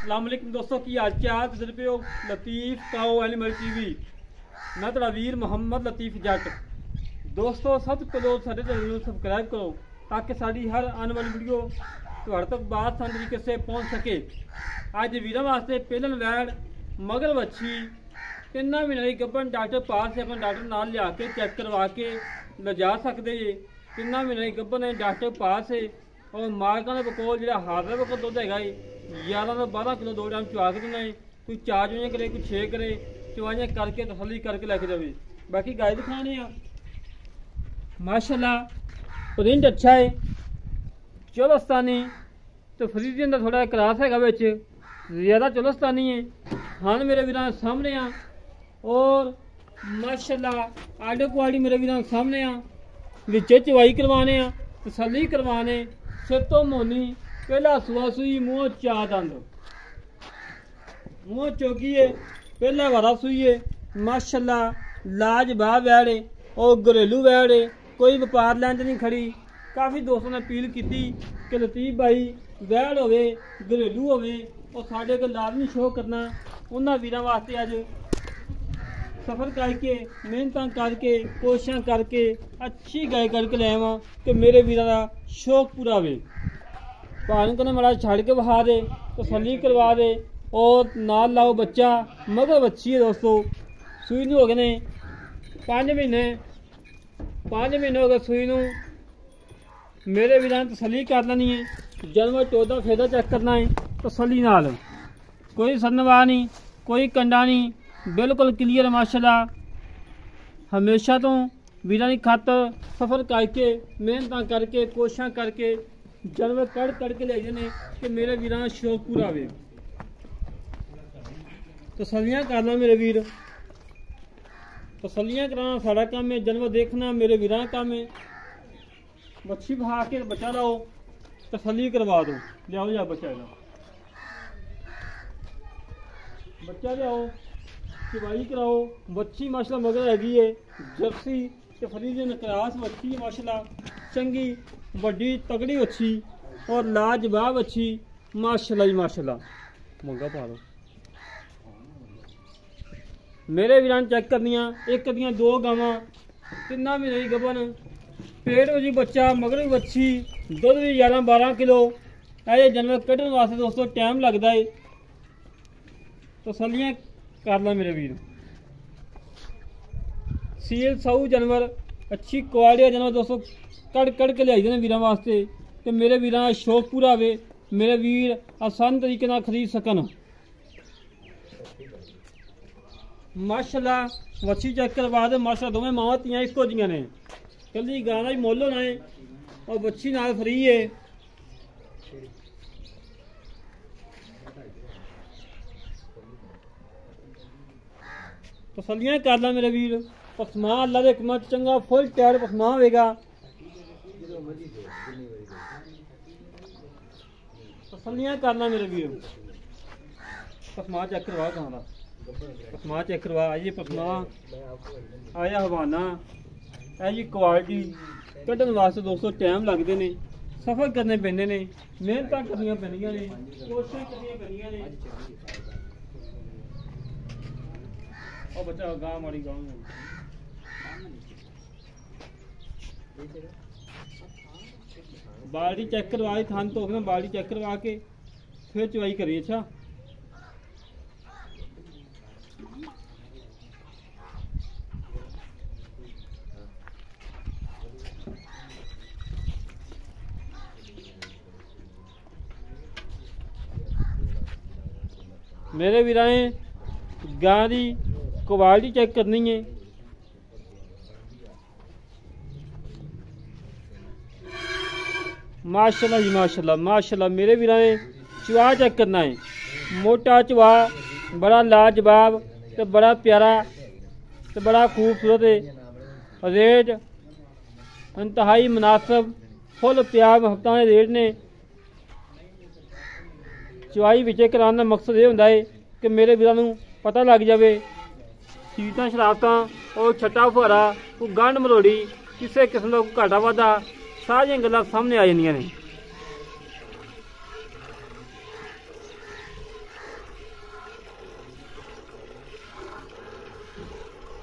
अस्सलाम वालेकुम दोस्तों की हाल चाल तुझे पे हो लतीफ़ काओ एनिमल टीवी। मैं तेरा वीर मोहम्मद लतीफ़ जट। दोस्तों सब करो साडे चैनल को सबसक्राइब करो ताकि साड़ी हर आने वाली वीडियो तुहाड़े तक बात आसान तरीके से पहुँच सके। अज वीरों वास्ते पहलन वैड मगर वच्छी 3 महीने की गब्बन डॉक्टर पास से अपने डॉक्टर नाल लिया के चेक करवा के लिजा सकते जे। 3 महीने की गब्बन है डॉक्टर पास है और मालका ने बकोल जो हाजर बकोल दुध है 11 तो 12 किलो 2 टाइम चुआ के देना है। कोई 4 चुवाइयाँ करे कोई 6 करे, चुवाइयाँ करके तसल्ली करके लेके जावे। बाकी गाय दिखाने माशाल्लाह प्रिंट अच्छा है, चोलस्तानी तो फ्रीज अंदर थोड़ा क्रास है ज़्यादा चोलस्तानी है। हाँ मेरे वीर सामने आ और माशाल्लाह आडो क्वालिटी मेरे वीर सामने आ विचे चवाई करवाने तसल्ली करवाने सिर तो मोनी पहला सुआ सुई मुँह चा दंद मुँह चौकी है पहला वारा सुई है। माशाल्लाह लाजवाब वैड़ है और घरेलू वैड़ है, कोई व्यापार लैंज नहीं खड़ी। काफ़ी दोस्तों ने अपील की कि लतीफ़ भाई वैड़ होवे घरेलू होवे और साढ़े को लाजमी शो करना। उन्होंने वीरों वास्ते अज सफ़र करके मेहनत करके कोशिशें करके अच्छी गाय करके ले आवा कि मेरे वीरों का शौक पूरा हो। भान को माड़ा छड़ के बहा दे तसल्ली करवा दे और नाल लाओ बच्चा मगर बच्ची है दोस्तों। सूई नूं हो गए ने 5 महीने हो गए सूई नूं। मेरे वीरां तसल्ली कर लेनी है। जन्म 14 फेदा चेक करना है तसल्ली नाल, कोई सन्नवा नहीं कोई कंडा नहीं, बिल्कुल क्लीयर माशाल्लाह। हमेशा तो वीरां दी खातर सफ़र करके मेहनत करके कोशिशें करके जानवर कड़ के ले जाने कि मेरे वीर का शौक पूरा हो। तसल्लियाँ करना मेरे वीर, तसल्लियाँ कराना साड़ा काम है, जानवर देखना मेरे वीर का काम है। मच्छी बहा के बचा लाओ तसल्ली करवा दो, लियाओ जा बच्चा लियाओ चवाई कराओ। मच्छी माशाल्लाह मगर हैगी है जर्सी ते फरीजन क्रास मच्छी माशाल्लाह चंगी बड़ी तगड़ी अच्छी और लाजवाब अच्छी माशाल्लाह जी माशाल्लाह। मंगा पा लो मेरे वीरान चेक करनिया एक दियाँ 2 गावां 3 महीने की गबन पेट जी बच्चा मगर भी अच्छी दुध भी 11-12 किलो। ऐसे जानवर कढ़ने वास्ते दोस्तों टाइम लगता है, तसल्लियाँ कर ला मेरे वीर। सील साऊ जानवर अच्छी क्वालिटी का जानवर दोस्तों कड़ के लियाई देने वीरों वास्ते कि मेरे वीरों का शौक पूरा हो, मेरे वीर आसान तरीके ना खरीद सकन। माशाल्लाह वच्छी चेक करवा दे माशाल्लाह दोवें मावां तियां इक्को जियां ने, कल्ली गां दा ही मुੱਲ होना है और वच्छी नाल फ्री है। तसल्लियां कर ला मेरे वीर। पसमा अल्लाह दे हुक्म चंगा फुल टायर पसमा होगा। तसल्लियां करना मेरे वीर। पसमा चेक करवा कहाँ पसमा चेक करवा ये पसमा आया हवाना है जी क्वालिटी कढ़ने वास्ते दोस्तों टाइम लगते ने, सफ़र करने पैंदे ने, मेहनत करनियां पैंदियां ने, कोशिशां करनियां पैंदियां ने। और बच्चा गां माड़ी गां बाल्टी चेक करवाई थान तो बाल्टी चेक करवा के फिर चवाई करी। अच्छा मेरे वीरां गां की क्वालिटी चेक करनी है। माशाल्लाह जी माशाल्लाह माशाल्लाह मेरे वीरां चवा चेक करना है। मोटा चवा बड़ा लाजवाब तो बड़ा प्यारा तो बड़ा खूबसूरत है। रेट इंतहाई मुनासिब फुल प्यार मुहब्बत के रेट ने। चवाई विचे कराने का मकसद ये होंदा है कि मेरे वीरां नूं पता लग जाए सीटां शरारतां और छट्टा फुहारा कोई गंढ मरोड़ी किसी किस्म का घाटा वाधा सारियां गल्लां सामने आ जांदियां ने।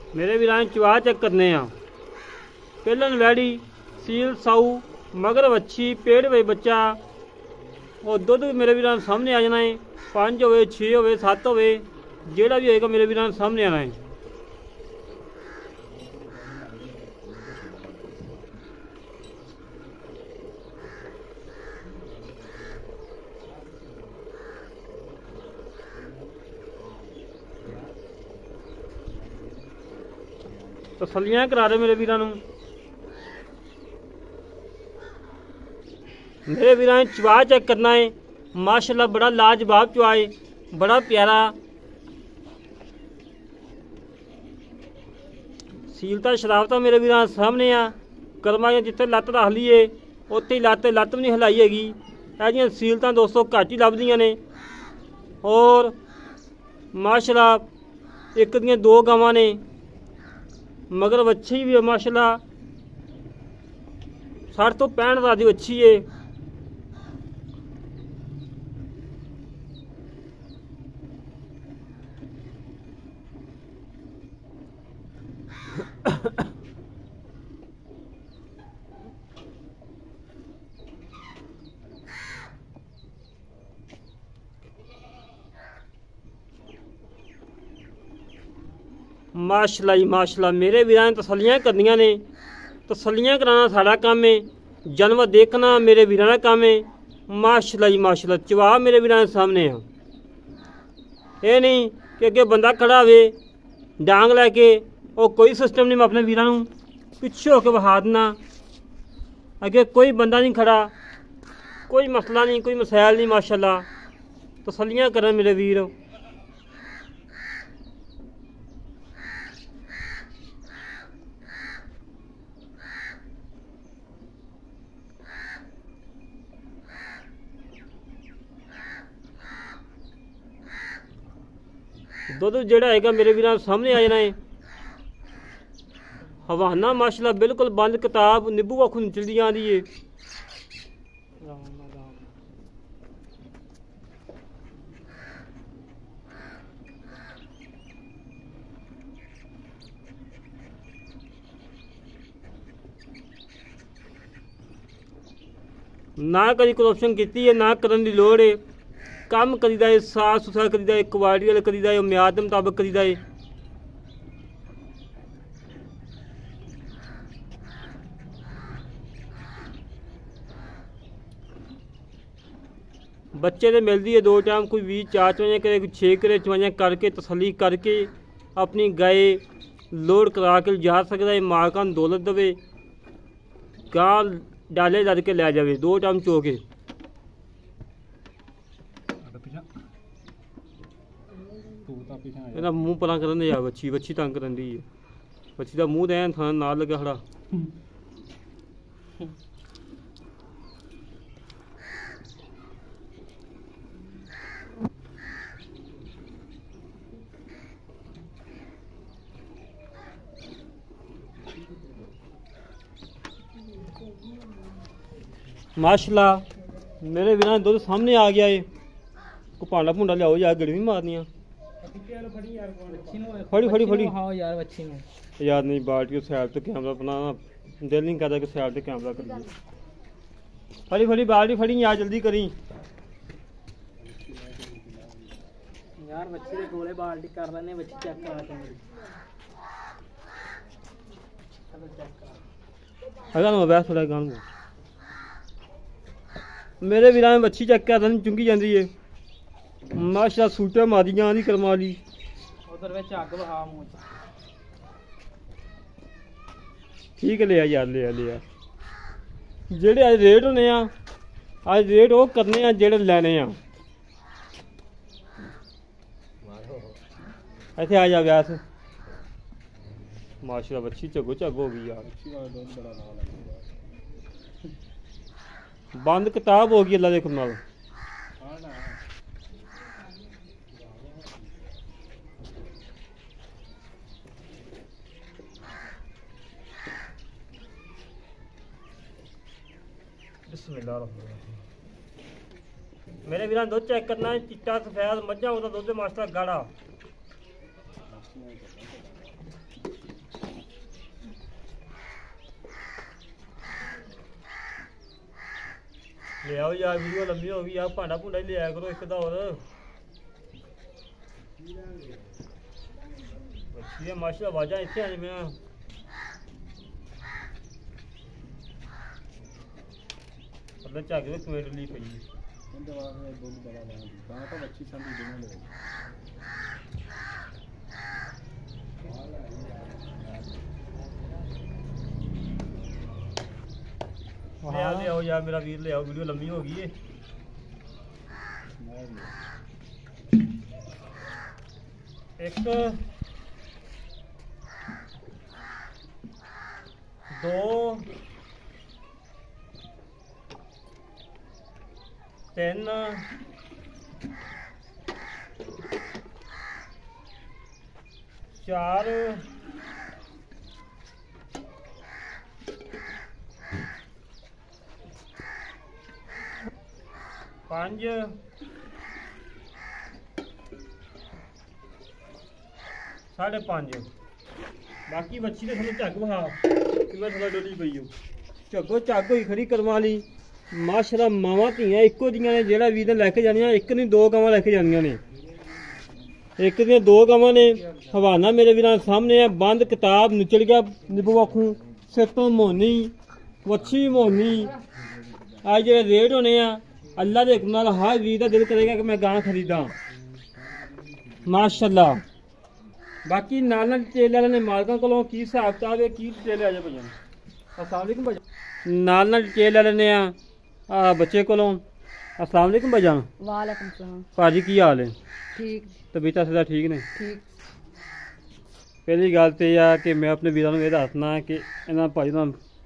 मेरे वीरां चवा चेक करने आ। पहलन वैड़ी सील साऊ मगर वच्छी पेड़ वे बच्चा और दुध मेरे वीरां सामने आ जाना है। 5 होवे 6 होवे 7 होवे जेड़ा भी होएगा मेरे वीरां सामने आना है। तसलियां करा रहे मेरे वीरां नूं। मेरे वीरां चवा चेक करना है। माशाल्लाह बड़ा लाजवाब चवा है, बड़ा प्यारा। सीलता शरावता मेरे वीरां सामने आ। कर्मा जिथे लत्त रख लीए उत्थे ही लत्त भी नहीं हिलाई हैगी। ऐ सीलतां दोस्तों घट ही लभदियां ने। और माशाल्लाह एक दियां 2 गावां ने मगर वच्छी भी है। माशाल्लाह 60 तो 65 हज़ार की वच्छी है। माशाल्लाह जी माशाल्लाह मेरे वीरां तसलियां करनियां ने। तसलियां कराना साड़ा काम है, जानवर देखना मेरे वीरां का काम है। माशाल्लाह जी माशाल्लाह चवा मेरे वीरां सामने है। ये नहीं कि अगे बंदा खड़ा हुए डांग लैके और कोई सिस्टम नहीं। मैं अपने वीरां नूं पिछे होकर वहा देना। अगे कोई बंदा नहीं खड़ा, कोई मसला नहीं, कोई मसैल नहीं। माशाल्लाह तसलियां करन मेरे वीर। दुध जेड़ा है मेरे वीरां सामने आ जाना है। हवाना माशाल्लाह बिल्कुल बंद किताब निब्बू आखू निचलदी आंदी है। ना कभी करप्शन की है, ना करन दी लोड़ है। काम करीदा है, साफ सुथरा करीदा है, क्वालिटी वाला करीदा है, म्याद के मुताबिक करीदा है। बच्चे तो मिलती है 2 टाइम, कोई 20 4 चवाइयाँ करे, कोई 6 करे, चवाइयाँ करके तसली करके अपनी गाय लोड करा के जा सकता है। मालका दौलत दे गां डाले लद के लै जाए 2 टाइम चो के। ਇਹਦਾ ਮੂੰਹ ਪਰਾਂ ਕਰਨ ਦੇ ਆ। ਵੱਛੀ ਤੰਗ ਕਰਨ ਦੀ ਹੈ। ਵੱਛੀ ਦਾ ਮੂੰਹ ਤਾਂ ਐਨ ਥਾਂ ਨਾਲ ਲੱਗਾ ਖੜਾ। माशाल्लाह मेरे वीरां दुध सामने आ गया है। को भांडा भूंडा लियाओ यार, गड़वी मारनियां। फड़ी हाँ यार बच्ची में यार नहीं बाल्टी को साइड तो कैमरा बनाना दिल नहीं करता कि साइड तो कैमरा करिए। फड़ी बाल्टी फड़ी यार जल्दी करी यार। बच्ची के गोले बाल्टी कर लेने। बच्ची चेक करा के अगर मैं बैठ थोड़ा गान मेरे वीरां में बच्ची चेक कर रही चुंगी जाती है। माशाल्लाह सूटा मारी जाती करमा ली। उधर में अग वहा मुंह ठीक है ले यार ले जेड़े अज रेट होने अज रेट वो करने जेड़े लैने इत्थे आ जा व्यास। माशाल्लाह बच्ची झगो झग हो गई यार। बंद किताब हो गई अल्लाह दे हुक्म नाल। मेरे वीरां दुध चेक करना है। चिट्टा सफेद मझा होता दुध माशाल्लाह गाढ़ा। ले आओ यार, वीडियो लंबी होगी यार, भांडा भूंडा ही ले आया करो एक दा और। ये माशाल्लाह आवाज़ां इत्थे आई मैं मतलब झग भी कमेंट ली पई ले आओ यार मेरा वीर, ले आओ, वीडियो लंबी हो गई है। एक दो तीन चार पांच साढ़े पांच। बाकी बच्ची ने थोड़ा झग बहा कि मैं थोड़ा डोली पई हूँ, झगो झग हुई खड़ी करम वाली। माशाल्लाह मावां धीआं इक्को जिहियां ने, जेड़ा वीर ने लैके जानियां, एक नहीं दो गवां लैके जानियां ने, एक दियां दो गवां ने। हवाना मेरे वीरां सामने है, बंद किताब निचड़ गया निब्बू आखूं, सिर तो मोनी वच्छी मोनी। आज जेह्ड़े रेट होने आ, अल्लाह दे हुक्म नाल हर वीर दा दिल करेगा कि मैं गां खरीदां माशाल्लाह। बाकी नाल नाल डिटेल वाले ने मालकां कोलों की हिसाब किताब है, की डिटेल आ जा भजन। अस्सलाम वालेकुम भजन। नाल नाल डिटेल वाले ने आ बच्चे कोलों। अस्सलाम वालेकुम भजन। वालेकुम सलाम भाजी की हाल है? ठीक तबीयत सदा ठीक ने? ठीक। पहली गल तो यह है कि मैं अपने वीरों को यह दसना कि इन्होंने भाई का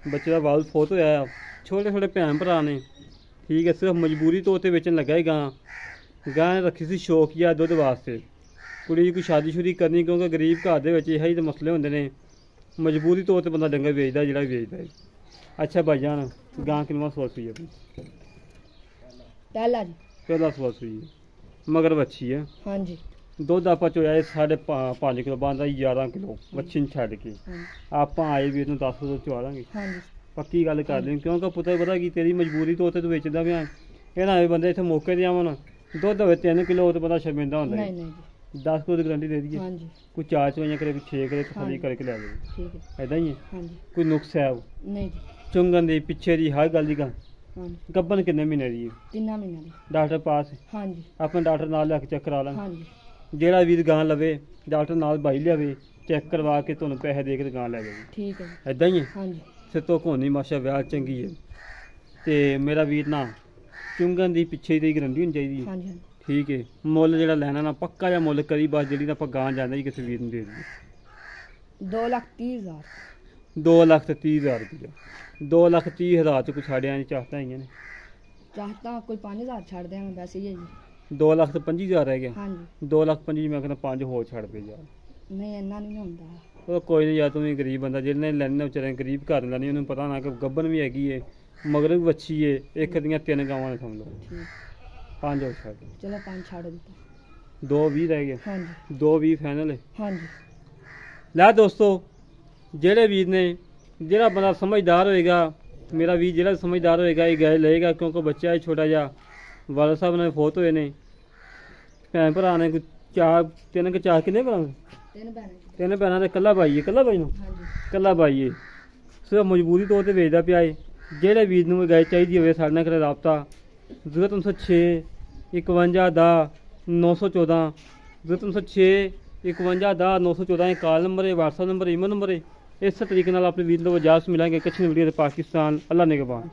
बच्चे का बाल फौत होया, छोटे छोटे भैन भरा ने, ठीक है, सिर्फ मजबूरी तौर पर बेचन लगा ही गां रखी सी शौकिया दुध वास्ते। कुड़ी कोई शादी शुदी करनी, क्योंकि गरीब घर दे विच यही तो मसले होंदे ने, मजबूरी तौर पर बंदा डंगर बेचदा जेह्ड़ा बेचदा है। अच्छा भाईजान, गां किनवां सूआ सूई है? पहला जी। पहला सूआ सूई है, मगर बच्ची है। हाँ जी। दुध आप चोया 5.5 किलो बनता 11 किलो बच्ची ਨੂੰ ਛੱਡ ਕੇ ਆਪਾਂ ਆਏ ਵੀ ਇਹਨੂੰ 10 ਕਿਲੋ ਚਵਾ ਦਾਂਗੇ। ਹਾਂਜੀ ਪੱਕੀ ਗੱਲ ਕਰ ਲਈ, ਕਿਉਂਕਿ ਪੁੱਤਰ ਪਤਾ ਕੀ ਤੇਰੀ ਮਜਬੂਰੀ ਤੋਂ ਉੱਤੇ ਤੂੰ ਵੇਚਦਾ ਪਿਆ। ਇਹ ਨਾ ਬੰਦੇ ਇੱਥੇ ਮੌਕੇ ਤੇ ਆਵਣ, ਦੁੱਧ ਹੋਵੇ 3 ਕਿਲੋ ਤੇ ਬੰਦਾ ਸ਼ਰਮਿੰਦਾ ਹੁੰਦਾ ਹੈ। ਨਹੀਂ ਨਹੀਂ ਜੀ 10 ਕਿਲੋ ਦੀ ਗਰੰਟੀ ਦੇ ਦਈਏ। ਹਾਂਜੀ ਕੋਈ 4 ਚਵਾਈਆਂ ਕਰੇ, ਕੋਈ 6 ਕਰੇ, ਤਸੱਲੀ ਕਰਕੇ ਲੈ ਜਾਵੇ। ਠੀਕ ਹੈ। ਐਦਾਂ ਹੀ ਹੈ? ਹਾਂਜੀ। ਕੋਈ ਨੁਕਸ ਹੈ? ਨਹੀਂ ਜੀ। ਚੁੰਗਣ ਦੀ ਪਿੱਛੇ ਦੀ ਹਰ ਗੱਲ ਦੀ ਗੱਲ। ਹਾਂਜੀ। ਗੱਭਣ ਕਿੰਨੇ ਮਹੀਨੇ ਦੀ ਹੈ? 3 ਮਹੀਨਿਆਂ ਦੀ। ਡਾਕਟਰ ਪਾਸ? ਹਾਂਜੀ। ਆਪਣਾ ਡਾਕਟਰ ਨਾਲ ਲੈ ਕੇ ਚੈੱਕ ਕਰਾ ਲਾਂਗੇ। ਹਾਂਜੀ। ਜਿਹੜਾ ਵੀਰ ਗਾਂ ਲਵੇ ਡਾਕਟਰ ਨਾਲ ਬਾਈ ਲਿਆਵੇ, ਚੈੱਕ ਕਰਵਾ ਕੇ ਤੁਹਾਨੂੰ ਪੈਸੇ ਦੇ ਕੇ ਗਾਂ ਲੈ ਜਾਵੇ। ਠੀਕ ਹੈ ਜੀ। ਐਦਾਂ ਹੀ ਹੈ? ਹਾਂਜੀ। ਸਿਰ ਤੋਂ ਘੋਨੀ ਮਾਸ਼ਾ ਵਿਆਹ ਚੰਗੀ ਹੈ। ਤੇ ਮੇਰਾ ਵੀਰ ਨਾ ਚੁੰਗਣ ਦੀ ਪਿੱਛੇ ਦੀ ਗਰੰਟੀ ਹੋਣੀ ਚਾਹੀਦੀ ਹੈ। ਹਾਂਜੀ ਹਾਂਜੀ। ਠੀਕ ਹੈ। ਮੁੱਲ ਜਿਹੜਾ ਲੈਣਾ ਨਾ ਪੱਕਾ ਜਿਹਾ ਮੁੱਲ ਕਰੀ, ਬਸ ਜਿਹੜੀ ਤਾਂ ਆਪਾਂ ਗਾਂ ਜਾਂਦਾ ਜੀ ਕਿਸੇ ਵੀਰ ਨੂੰ ਦੇ ਦਈਏ। 2,30,000। 2,30,000 ਰੁਪਇਆ। 2,30,000 ਚ ਕੋਈ ਸਾੜਿਆਂ ਦੀ ਚਾਹਤਾਂ ਹੈਗੀਆਂ ਨੇ? ਚਾਹਤਾ ਕੋਈ 5,000 ਛੱਡ ਦਿਆਂਗੇ, ਵੈਸੇ ਹੀ ਹੈ ਜੀ। 2,25,000 ਰਹਿ ਗਿਆ। ਹਾਂਜੀ। 2,25,000 ਮੈਂ ਕਹਿੰਦਾ 5 ਹੋਰ ਛੱਡ ਦੇ ਯਾਰ। ਨਹੀਂ ਇੰਨਾ ਨਹੀਂ ਹੁੰਦਾ। ਉਹ ਕੋਈ ਨਹੀਂ ਯਾਰ, ਤੂੰ ਵੀ ਗਰੀਬ ਬੰਦਾ, ਜਿਹਨੇ ਲੈਣੇ ਵਿਚਾਰੇ ਗਰੀਬ ਘਰ ਲੈਣੀ, ਉਹਨੂੰ ਪਤਾ ਨਾ ਕਿ ਗੱਭਣ ਵੀ ਹੈਗੀ ਏ, ਮਗਰ ਵੀ ਵੱਛੀ ਏ, ਇੱਕ ਦੀਆਂ 3 ਗਾਵਾਂ ਨੇ ਸਮਝ ਲਓ। ਠੀਕ। 5 ਹੋਰ ਛੱਡ। ਚਲੋ 5 ਛੱਡ ਦਿੱਤਾ। 2,20 ਰਹਿ ਗਏ। ਹਾਂਜੀ। 2,20 ਫਾਈਨਲ ਹੈ। ਹਾਂਜੀ। ਲੈ ਦੋਸਤੋ, ਜਿਹੜੇ ਵੀਰ ਨੇ, ਜਿਹੜਾ ਬੰਦਾ ਸਮਝਦਾਰ ਹੋਏਗਾ, ਮੇਰਾ ਵੀਰ ਜਿਹੜਾ ਸਮਝਦਾਰ ਹੋਏਗਾ ਇਹ ਗਾਇ ਲਏਗਾ, ਕਿਉਂਕਿ ਬੱਚਾ ਹੈ ਛੋਟਾ ਜਿਹਾ, ਵਾਲਾ ਸਾਹਿਬ ਨੇ ਫੌਤ ਹੋਏ ਨੇ, ਭੈਣ ਭਰਾ ਨੇ ਕੋਈ 3 ਕਿ 4 ਕਿੰਨੇ ਭਰਾ? 3 ਭੈਣਾਂ। 3 ਭੈਣਾਂ ਦੇ ਇਕੱਲਾ ਭਾਈ ਹੈ? ਇਕੱਲਾ ਭਾਈ ਨੂੰ? ਹਾਂਜੀ। ਇਕੱਲਾ ਭਾਈ ਹੈ, ਸਿਰਫ ਮਜਬੂਰੀ ਤੌਰ 'ਤੇ ਵੇਚਦਾ ਪਿਆ ਹੈ। ਜਿਹੜੇ ਵੀਰ ਨੂੰ ਗਾਇ ਚਾਹੀਦੀ ਹੋਵੇ ਸਾਡੇ ਨਾਲ ਕਰੇ ਰਾਬਤਾ 0306 51 10 914, 0306 51 10 914 ਇਹ ਕਾਲ ਨੰਬਰ ਹੈ, WhatsApp ਨੰਬਰ, ਈਮੇਲ ਨੰਬਰ ਹੈ। ਇਸ ਤਰੀਕੇ ਨਾਲ ਆਪਣੇ ਵੀਰ ਨੂੰ ਇਜਾਜ਼ਤ ਮਿਲਾਂਗੇ। ਕੱਛੀ ਵੀਡੀਓ ਦੇ ਪਾਕਿਸਤਾਨ। ਅੱਲਾ ਨਿਗਹਬਾਨ।